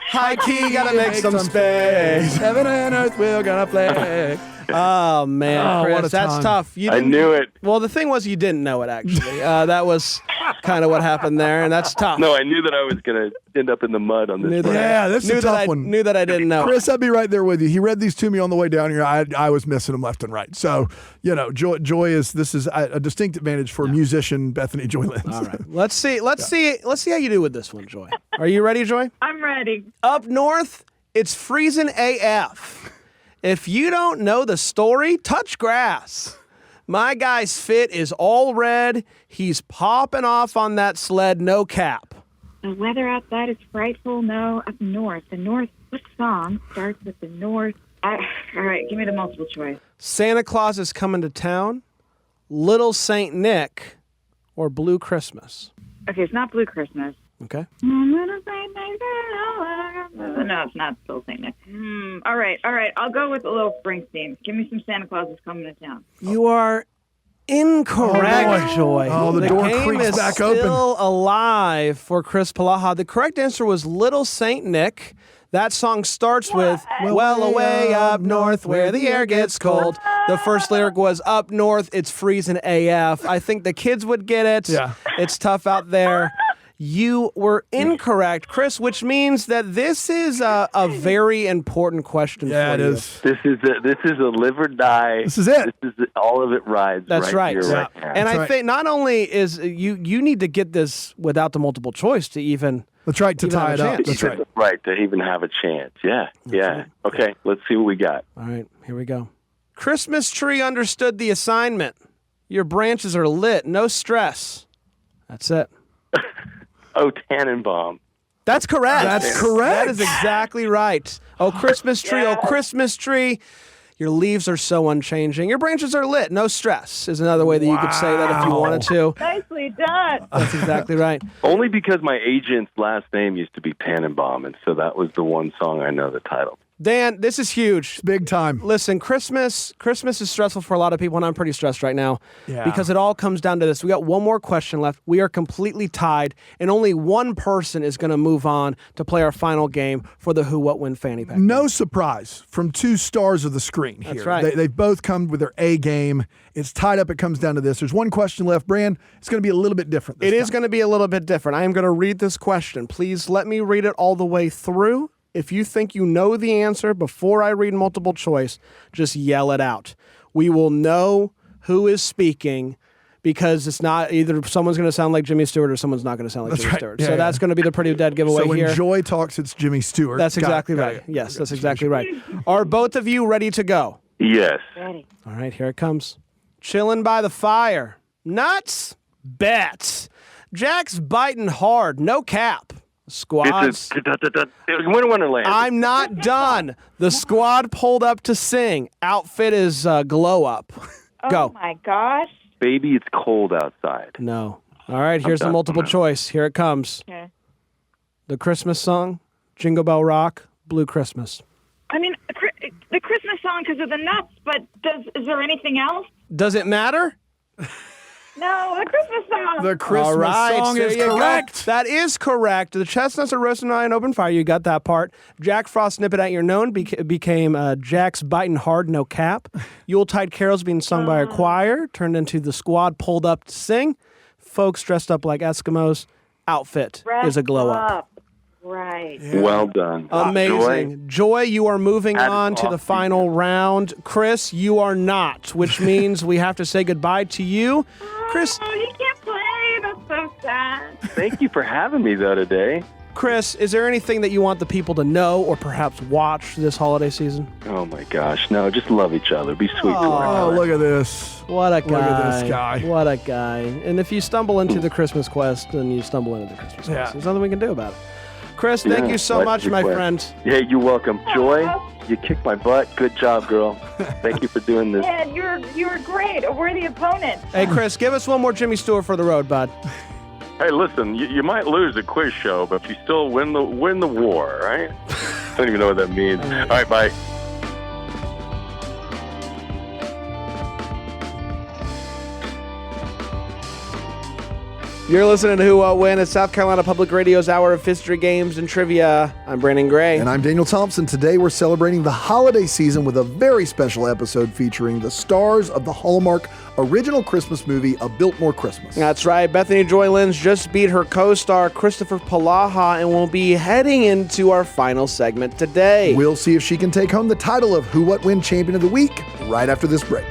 High key, gotta make some space. Heaven and earth will gonna flex. Oh, man, Oh, Chris, what a that's time. tough. You I didn't- knew it. Well, the thing was you didn't know it, actually. That was kind of what happened there, and that's tough. No, I knew that I was going to end up in the mud on this. Knew that one. Yeah, this is knew a that tough I one. Knew that I didn't know. Chris, I'd be right there with you. He read these to me on the way down here. I was missing them left and right. So, Joy is a distinct advantage for musician Bethany Joy Lenz. All right. Let's see how you do with this one, Joy. Are you ready, Joy? I'm ready. Up north, it's freezing AF. If you don't know the story, touch grass. My guy's fit is all red. He's popping off on that sled, no cap. The weather outside is frightful. No, up north. The north. What song starts with the north? All right, give me the multiple choice. Santa Claus is coming to town, Little Saint Nick, or Blue Christmas. Okay, it's not Blue Christmas. Okay. No, it's not Still Saint Nick. All right. I'll go with a little Springsteen. Give me some Santa Claus is coming to town. You are incorrect, Oh, boy. Joy. Oh, the door game creaks is back open. still alive for Chris Polaha. The correct answer was Little Saint Nick. That song starts with, well away up north where the air gets cold. The first lyric was, up north, it's freezing AF. I think the kids would get it. Yeah. It's tough out there. You were incorrect, Chris, which means that this is a very important question Yeah, for it you. is. This is a live or die. This is it. This is all of it rides. That's right. Here, right now. And I right. think not only is you need to get this without the multiple choice to even. That's right, to Even tie have it a up. chance. That's right. Right, to even have a chance. Yeah. Okay, let's see what we got. All right, here we go. Christmas tree understood the assignment. Your branches are lit, no stress. That's it. Oh, Tannenbaum. That's correct. That's correct. That is exactly right. Oh, Christmas tree, oh, Christmas tree. Your leaves are so unchanging. Your branches are lit. No stress is another way that you could say that if you wanted to. Nicely done. That's exactly right. Only because my agent's last name used to be Tannenbaum, and so that was the one song I know the title. Dan, this is huge. Big time. Listen, Christmas is stressful for a lot of people, and I'm pretty stressed right now Yeah. because it all comes down to this. We got one more question left. We are completely tied, and only one person is going to move on to play our final game for the Who, What, When fanny pack. No surprise from two stars of the screen here. That's right. They've both come with their A game. It's tied up. It comes down to this. There's one question left. Bran, it's going to be a little bit different this It time. is going to be a little bit different. I am going to read this question. Please let me read it all the way through. If you think you know the answer before I read multiple choice, just yell it out. We will know who is speaking because it's not either someone's going to sound like Jimmy Stewart or someone's not going to sound like Jimmy right. Stewart. Yeah, so yeah. that's going to be the pretty dead giveaway So when here. Joy talks, it's Jimmy Stewart. That's Got it, exactly got right. it. Yes, that's exactly right. Are both of you ready to go? Yes. Ready. All right, here it comes. Chilling by the fire. Nuts? Bets. Jack's biting hard. No cap. Squads. Wonderland. I'm not done. The squad pulled up to sing. Outfit is glow up. Oh Go. my gosh. Baby, it's cold outside. No. All right, here's the done. multiple choice. Here it comes. Okay. The Christmas song, Jingle Bell Rock, Blue Christmas. I mean, the Christmas song because of the nuts, but is there anything else? Does it matter? No, the Christmas song. The Christmas All right, song there is you go. correct. That is correct. The chestnuts are roasting on an open fire. You got that part. Jack Frost Nip It At Your Known became Jack's Biting Hard, No Cap. Yuletide carols being sung by a choir turned into the squad pulled up to sing. Folks dressed up like Eskimos. Outfit is a glow up. Right. Well done. Amazing. Joy, you are moving That is on to the awesome. final round. Chris, you are not, which means we have to say goodbye to you. Chris, Oh, he can't play. That's so sad. Thank you for having me, though, today. Chris, is there anything that you want the people to know or perhaps watch this holiday season? Oh, my gosh. No, just love each other. Be sweet to one Oh, another. look at this. What a guy. Look at this guy. What a guy. And if you stumble into the Christmas quest, then you stumble into the Christmas Yeah. quest. There's nothing we can do about it. Chris, thank Yeah, you so life much, is a my quest. friend. Hey, you're welcome. Joy, you kicked my butt. Good job, girl. Thank you for doing this. Man, you're great. A worthy opponent. Hey, Chris, give us one more Jimmy Stewart for the road, bud. Hey, listen, you might lose a quiz show, but you still win the war, right? I don't even know what that means. All right, bye. You're listening to Who, What, When. It's South Carolina Public Radio's Hour of History, Games, and Trivia. I'm Brandon Gray. And I'm Daniel Thompson. Today we're celebrating the holiday season with a very special episode featuring the stars of the Hallmark original Christmas movie, A Biltmore Christmas. That's right. Bethany Joy Lenz just beat her co-star Kristoffer Polaha and will be heading into our final segment today. We'll see if she can take home the title of Who, What, When Champion of the Week right after this break.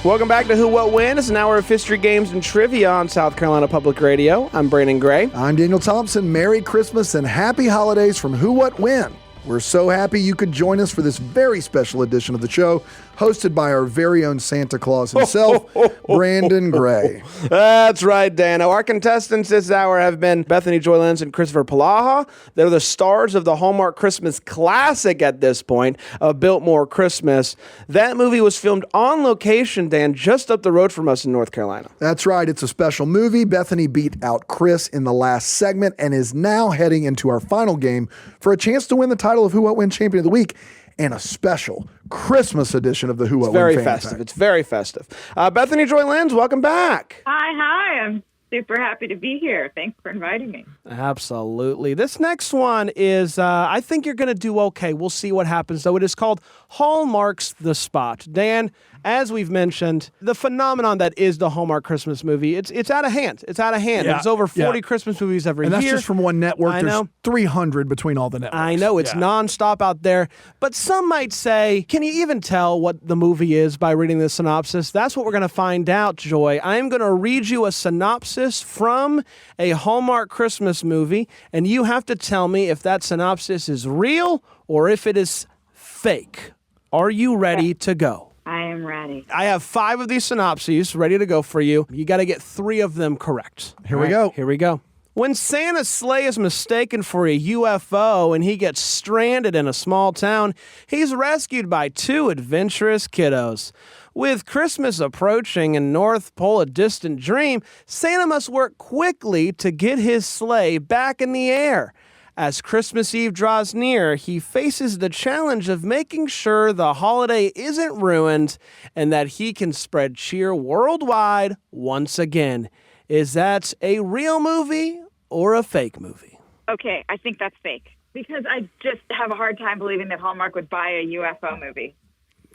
Welcome back to Who, What, When. It's an hour of history, games, and trivia on South Carolina Public Radio. I'm Brandon Gray. I'm Daniel Thompson. Merry Christmas and happy holidays from Who, What, When. We're so happy you could join us for this very special edition of the show, hosted by our very own Santa Claus himself, Brandon Gray. That's right, Dan. Now, our contestants this hour have been Bethany Joy Lenz and Kristoffer Polaha. They're the stars of the Hallmark Christmas classic at this point, of Biltmore Christmas. That movie was filmed on location, Dan, just up the road from us in North Carolina. That's right. It's a special movie. Bethany beat out Chris in the last segment and is now heading into our final game for a chance to win the title of Who, What, When Champion of the Week and a special Christmas edition of the Who, What, When Very Fanny festive. Pack. It's very festive. Bethany Joy Lenz, welcome back. Hi. I'm super happy to be here. Thanks for inviting me. Absolutely. This next one is, I think you're going to do okay. We'll see what happens, though. It is called Hallmark's The Spot. Dan, as we've mentioned, the phenomenon that is the Hallmark Christmas movie, it's out of hand. It's out of hand. Yeah, There's over 40 yeah. Christmas movies every And year. that's just from one network. I There's know. 300 between all the networks. I know, it's nonstop out there. But some might say, can you even tell what the movie is by reading the synopsis? That's what we're going to find out, Joy. I'm going to read you a synopsis from a Hallmark Christmas movie, and you have to tell me if that synopsis is real or if it is fake. Are you ready to go? I am ready. I have 5 of these synopses ready to go for you. You got to get 3 of them correct. Here we go. Here we go. When Santa's sleigh is mistaken for a UFO and he gets stranded in a small town, he's rescued by 2 adventurous kiddos. With Christmas approaching and North Pole a distant dream, Santa must work quickly to get his sleigh back in the air. As Christmas Eve draws near, he faces the challenge of making sure the holiday isn't ruined and that he can spread cheer worldwide once again. Is that a real movie or a fake movie? Okay, I think that's fake because I just have a hard time believing that Hallmark would buy a UFO movie.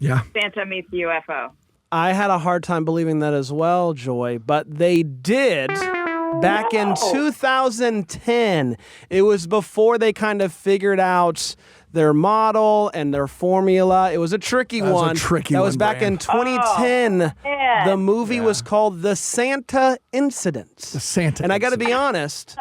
Yeah. Santa meets UFO. I had a hard time believing that as well, Joy, but they did back in 2010. It was before they kind of figured out their model and their formula. It was a tricky That was one. a tricky That was one, back Bran. in 2010. man. The movie was called The Santa Incident. The Santa And I got to be honest,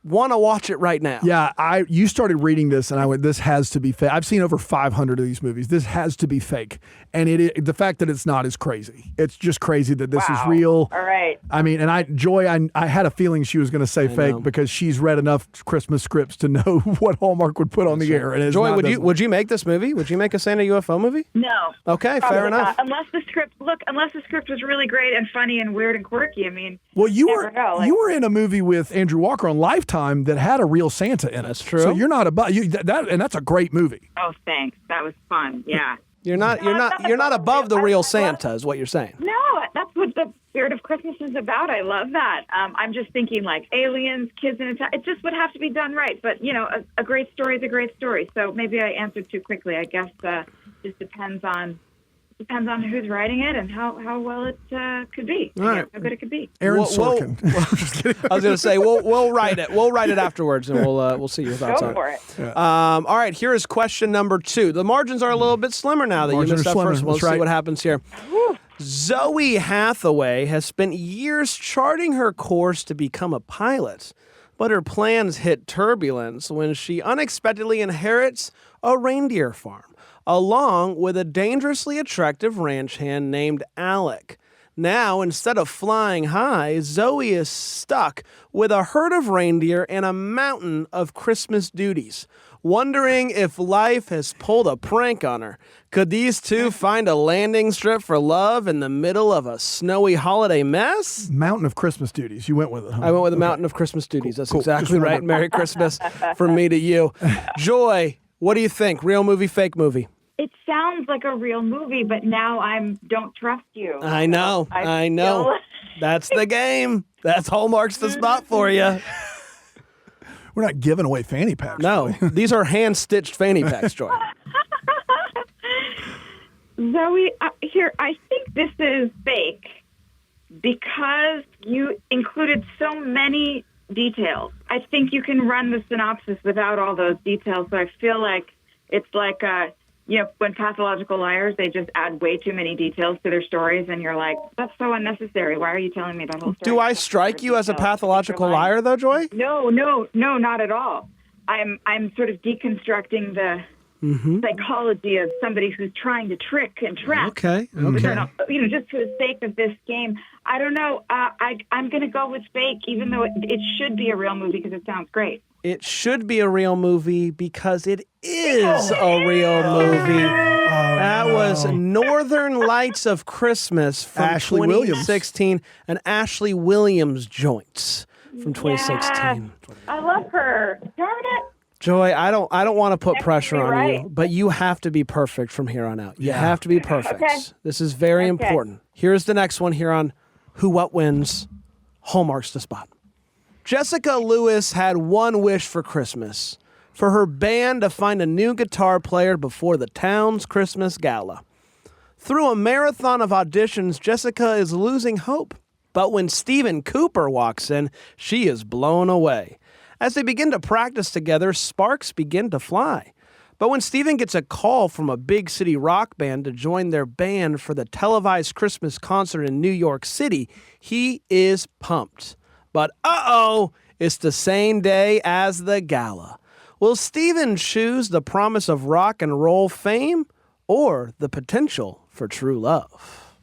want to watch it right now. Yeah, you started reading this, and I went, "This has to be fake." I've seen over 500 of these movies. This has to be fake, and the fact that it's not is crazy. It's just crazy that this is real. All right. I mean, and Joy, I had a feeling she was going to say fake because she's read enough Christmas scripts to know what Hallmark would put on the air. And it's Joy, not, would you make this movie? Would you make a Santa UFO movie? No. Okay, Probably fair enough. not. Unless the script was really great and funny and weird and quirky. I mean, Well, you never know. Like, you were in a movie with Andrew Walker on Lifetime that had a real Santa in it. That's true. So you're not above that, and that's a great movie. oh, thanks. That was fun. Yeah. You're not above the real Santa, is what you're saying. No, that's what the spirit of Christmas is about. I love that. I'm just thinking like aliens, kids in a town. It just would have to be done right. But, you know, a great story is a great story. So maybe I answered too quickly. I guess just depends on who's writing it and how well it could be. All right. How good it could be. Aaron Well, Sorkin. Just kidding. I was going to say we'll write it. We'll write it afterwards, and we'll see your thoughts Go on for it. it. All right, here is question number 2. The margins are a little bit slimmer now that you Margins missed are that slimmer. first one. Let's That's see right. what happens here. Zoe Hathaway has spent years charting her course to become a pilot, but her plans hit turbulence when she unexpectedly inherits a reindeer farm, along with a dangerously attractive ranch hand named Alec. Now, instead of flying high, Zoe is stuck with a herd of reindeer and a mountain of Christmas duties, wondering if life has pulled a prank on her. Could these two find a landing strip for love in the middle of a snowy holiday mess? Mountain of Christmas Duties. You went with it, huh? I went with the mountain of Christmas duties. That's exactly Just right. Merry Christmas from me to you. Joy, what do you think? Real movie, fake movie? It sounds like a real movie, but now don't trust you. I know. I know. feel- That's the game. That's Hallmark's The Spot for you. We're not giving away fanny packs. No, these are hand-stitched fanny packs, Joy. Zoe, I think this is fake because you included so many details. I think you can run the synopsis without all those details, so I feel like it's like, when pathological liars, they just add way too many details to their stories, and you're like, that's so unnecessary. Why are you telling me that whole story? Do I strike you as a pathological liar, though, Joy? No, not at all. I'm sort of deconstructing the psychology of somebody who's trying to trick and trap. Okay. Just for the sake of this game. I don't know. I'm going to go with fake, even though it should be a real movie because it sounds great. It should be a real movie because it is a real movie. That was Northern Lights of Christmas from Ashley Williams. 2016, an Ashley Williams joint from 2016. Yeah, I love her. Darn it. Joy, I don't want to put pressure on right. you, but you have to be perfect from here on out. You have to be perfect. Okay. This is very important. Here's the next one here on Who What Wins, Hallmark's The Spot. Jessica Lewis had one wish for Christmas, for her band to find a new guitar player before the town's Christmas gala. Through a marathon of auditions, Jessica is losing hope. But when Stephen Cooper walks in, she is blown away. As they begin to practice together, sparks begin to fly. But when Stephen gets a call from a big city rock band to join their band for the televised Christmas concert in New York City, he is pumped. But it's the same day as the gala. Will Stephen choose the promise of rock and roll fame or the potential for true love?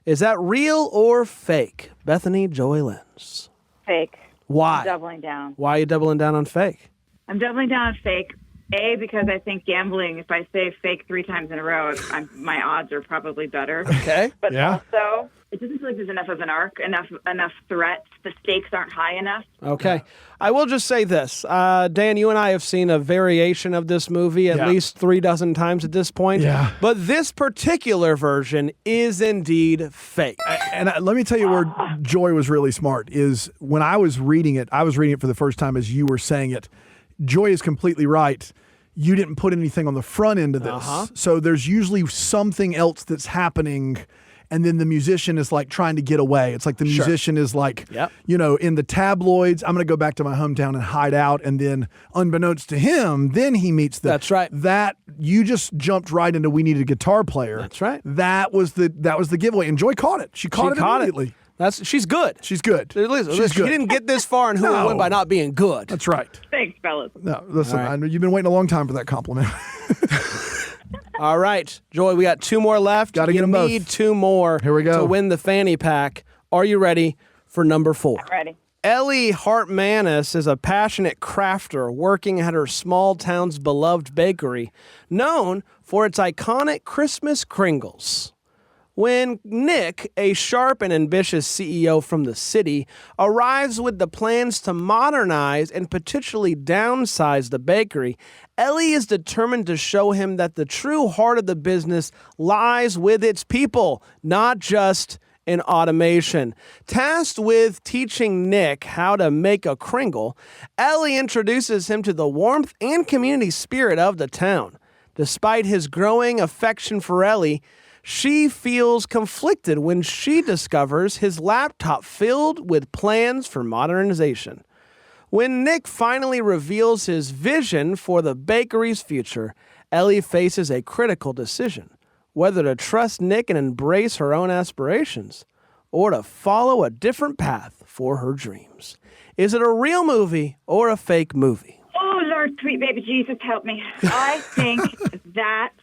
Is that real or fake? Bethany Joy Lenz. Fake. Why? I'm doubling down. Why are you doubling down on fake? I'm doubling down on fake. A, because I think gambling, if I say fake 3 times in a row, my odds are probably better. Okay. But also, it doesn't feel like there's enough of an arc, enough threats. The stakes aren't high enough. Okay. I will just say this. Dan, you and I have seen a variation of this movie at least 3 dozen times at this point. Yeah. But this particular version is indeed fake. Let me tell you where Joy was really smart is when I was reading it for the first time as you were saying it. Joy is completely right. You didn't put anything on the front end of this. So there's usually something else that's happening, and then the musician is like trying to get away. It's like the musician is like, in the tabloids, I'm going to go back to my hometown and hide out. And then unbeknownst to him, then he meets the... That's right. That, you just jumped right into we need a guitar player. That's right. That was the giveaway. And Joy caught it. She caught it immediately. She's good. She's good. Listen, She's she good. didn't get this far in Who Will Win by not being good. That's right. Thanks, fellas. No, listen, All right. I know you've been waiting a long time for that compliment. All right, Joy, we got 2 more left. Got to get them both. You need 2 more Here we go. to win the fanny pack. Are you ready for number 4? I'm ready. Ellie Hartmanis is a passionate crafter working at her small town's beloved bakery, known for its iconic Christmas Kringles. When Nick, a sharp and ambitious CEO from the city, arrives with the plans to modernize and potentially downsize the bakery, Ellie is determined to show him that the true heart of the business lies with its people, not just in automation. Tasked with teaching Nick how to make a Kringle, Ellie introduces him to the warmth and community spirit of the town. Despite his growing affection for Ellie, she feels conflicted when she discovers his laptop filled with plans for modernization. When Nick finally reveals his vision for the bakery's future, Ellie faces a critical decision, whether to trust Nick and embrace her own aspirations, or to follow a different path for her dreams. Is it a real movie or a fake movie? Oh, Lord, sweet baby Jesus, help me. I think that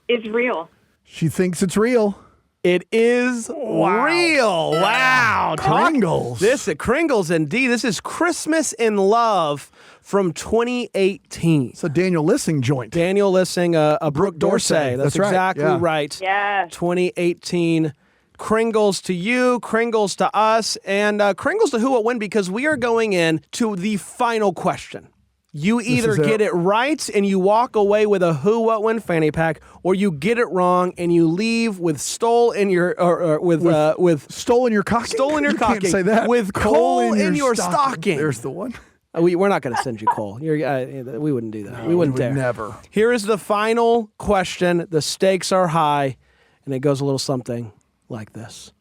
is real. She thinks it's real. It is real. Wow. Kringles. This is Kringles indeed. This is Christmas in Love from 2018. It's a Daniel Lissing joint. Daniel Lissing, a Brooke Dorsey. That's right. exactly Yeah. right. Yes. 2018. Kringles to you, Kringles to us, and Kringles to Who Will Win, because we are going in to the final question. You either get it right and you walk away with a Who What When fanny pack, or you get it wrong and you leave with stole in your with stole in your cocking. Stole in your You cocking. Can't say that. With coal in your stocking. There's the one. We're not going to send you coal. We wouldn't do that. We wouldn't dare. Never. Here is the final question. The stakes are high, and it goes a little something like this.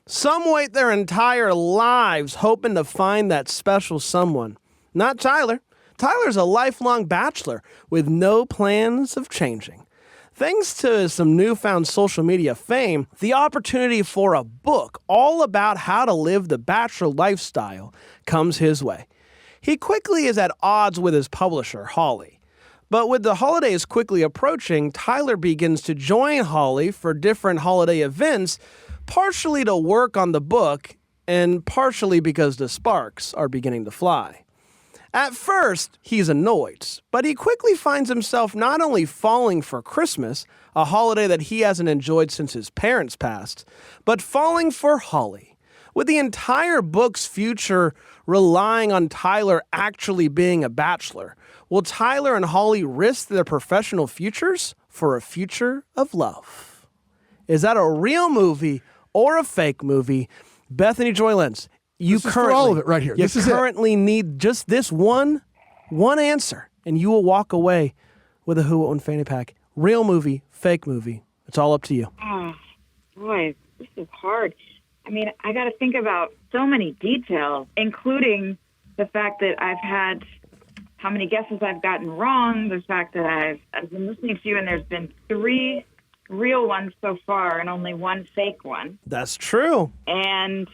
Some wait their entire lives hoping to find that special someone. Not Tyler. Tyler's a lifelong bachelor with no plans of changing. Thanks to some newfound social media fame, the opportunity for a book all about how to live the bachelor lifestyle comes his way. He quickly is at odds with his publisher, Holly. But with the holidays quickly approaching, Tyler begins to join Holly for different holiday events, partially to work on the book and partially because the sparks are beginning to fly. At first, he's annoyed, but he quickly finds himself not only falling for Christmas, a holiday that he hasn't enjoyed since his parents passed, but falling for Holly. With the entire book's future relying on Tyler actually being a bachelor, will Tyler and Holly risk their professional futures for a future of love? Is that a real movie or a fake movie? Bethany Joy Lenz, you This is for all of it right here. You This is it. currently need just this one answer. and you will walk away with a Who What Win fanny pack. Real movie, fake movie. It's all up to you. Oh, boy, this is hard. I mean, I got to think about so many details, including the fact that I've had how many guesses I've gotten wrong, the fact that I've been listening to you, and there's been 3 real ones so far and only 1 fake one. That's true. And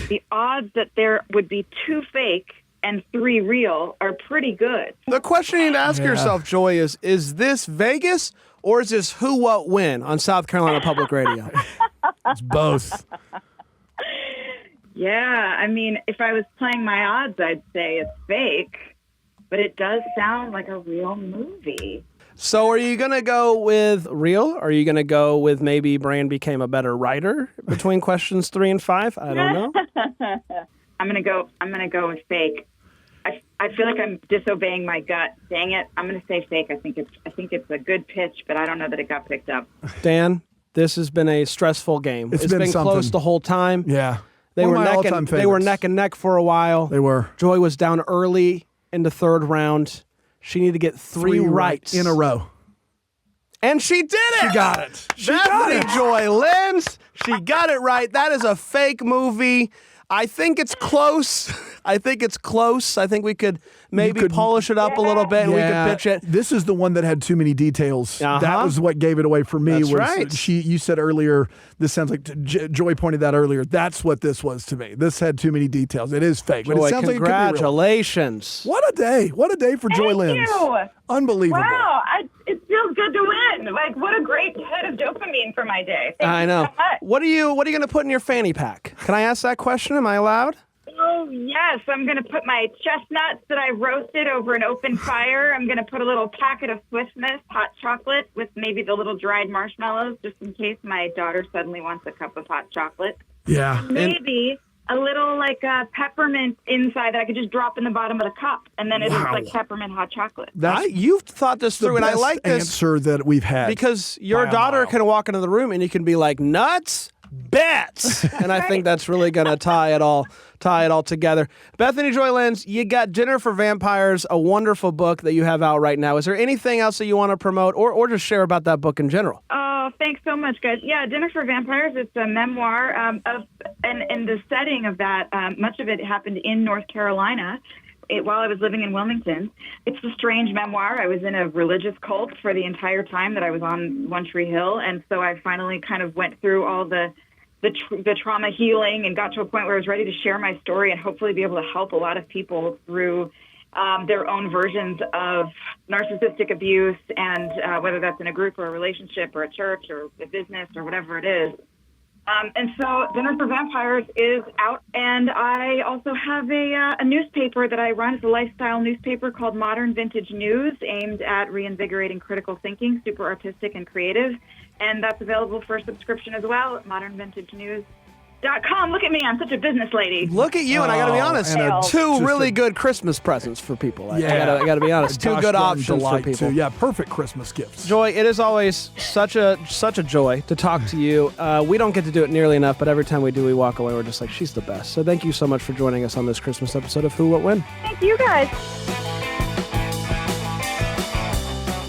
the odds that there would be 2 fake and 3 real are pretty good. The question you need to ask yourself, Joy, is this Vegas or is this Who What Win on South Carolina Public Radio? It's both. Yeah, I mean, if I was playing my odds, I'd say it's fake, but it does sound like a real movie. So are you going to go with real? Or are you going to go with maybe Bran became a better writer between questions 3 and 5? I don't know. I'm going to go with fake. I feel like I'm disobeying my gut. Dang it. I'm going to say fake. I think it's a good pitch, but I don't know that it got picked up. Dan, this has been a stressful game. It's been close the whole time. Yeah. They were neck and neck for a while. They were. Joy was down early in the 3rd round. She needed to get 3 rights in a row. And she did it! She got it. Bethany Joy Lenz. She got it right. That is a fake movie. I think it's close. I think we could maybe polish it up a little bit and we could pitch it. This is the one that had too many details. That was what gave it away for me. That's right. You said earlier, this sounds like, Joy pointed that earlier, that's what this was to me. This had too many details. It is fake. Joy, but it sounds congratulations. Like it could be real. What a day for Joy Lenz. You. Unbelievable. Wow, it feels good to win. Like, what a great hit of dopamine for my day. Thank I know. you so much. What are you going to put in your fanny pack? Can I ask that question? Am I allowed? Oh, yes. I'm going to put my chestnuts that I roasted over an open fire. I'm going to put a little packet of Swiss Miss hot chocolate with maybe the little dried marshmallows, just in case my daughter suddenly wants a cup of hot chocolate. Yeah. Maybe a little peppermint inside that I could just drop in the bottom of the cup, and then it's like peppermint hot chocolate. You've thought this through, and I like this answer that we've had because your daughter can walk into the room and you can be like, nuts, bets, and I think that's really going to tie it all together. Bethany Joy Lenz, you got Dinner for Vampires, a wonderful book that you have out right now. Is there anything else that you want to promote or just share about that book in general? Oh, thanks so much, guys. Yeah, Dinner for Vampires, it's a memoir and the setting of that, much of it happened in North Carolina while I was living in Wilmington. It's a strange memoir. I was in a religious cult for the entire time that I was on One Tree Hill, and so I finally kind of went through all the trauma healing and got to a point where I was ready to share my story and hopefully be able to help a lot of people through their own versions of narcissistic abuse, and whether that's in a group or a relationship or a church or a business or whatever it is. And so Dinner for Vampires is out, and I also have a newspaper that I run. It's a lifestyle newspaper called Modern Vintage News, aimed at reinvigorating critical thinking, super artistic and creative. And that's available for subscription as well at modernvintagenews.com. Look at me, I'm such a business lady. Look at you, and I got to be honest, two really good Christmas presents for people. I got to be honest, two good options for people. Yeah, perfect Christmas gifts. Joy, it is always such a joy to talk to you. We don't get to do it nearly enough, but every time we do, we walk away, we're just like, she's the best. So thank you so much for joining us on this Christmas episode of Who What Win. Thank you, guys.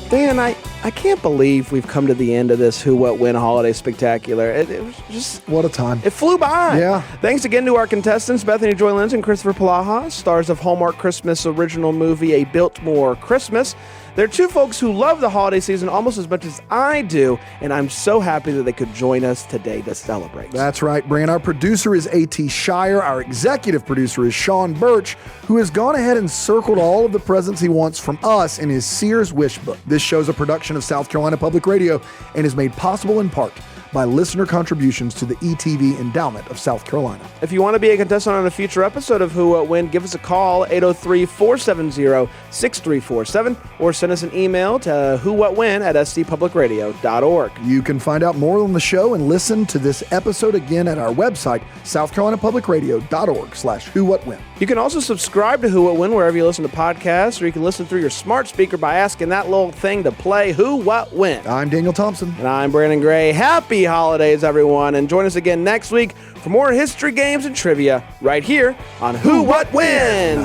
Dan, I can't believe we've come to the end of this Who What Win holiday spectacular. It was just... What a time. It flew by. Yeah. Thanks again to our contestants, Bethany Joy Lenz and Kristoffer Polaha, stars of Hallmark Christmas original movie, A Biltmore Christmas. They're two folks who love the holiday season almost as much as I do, and I'm so happy that they could join us today to celebrate. That's right, Bran. Our producer is A.T. Shire. Our executive producer is Sean Birch, who has gone ahead and circled all of the presents he wants from us in his Sears Wish Book. This show's a production of South Carolina Public Radio and is made possible in part by listener contributions to the ETV Endowment of South Carolina. If you want to be a contestant on a future episode of Who What Win, give us a call, 803-470-6347, or send us an email to whowhatwin@stpublicradio.org. You can find out more on the show and listen to this episode again at our website, southcarolinapublicradio.org/whowhatwin. You can also subscribe to Who What Win wherever you listen to podcasts, or you can listen through your smart speaker by asking that little thing to play Who What Win. I'm Daniel Thompson. And I'm Brandon Gray. Happy holidays, everyone, and join us again next week for more history, games, and trivia right here on Who What Win.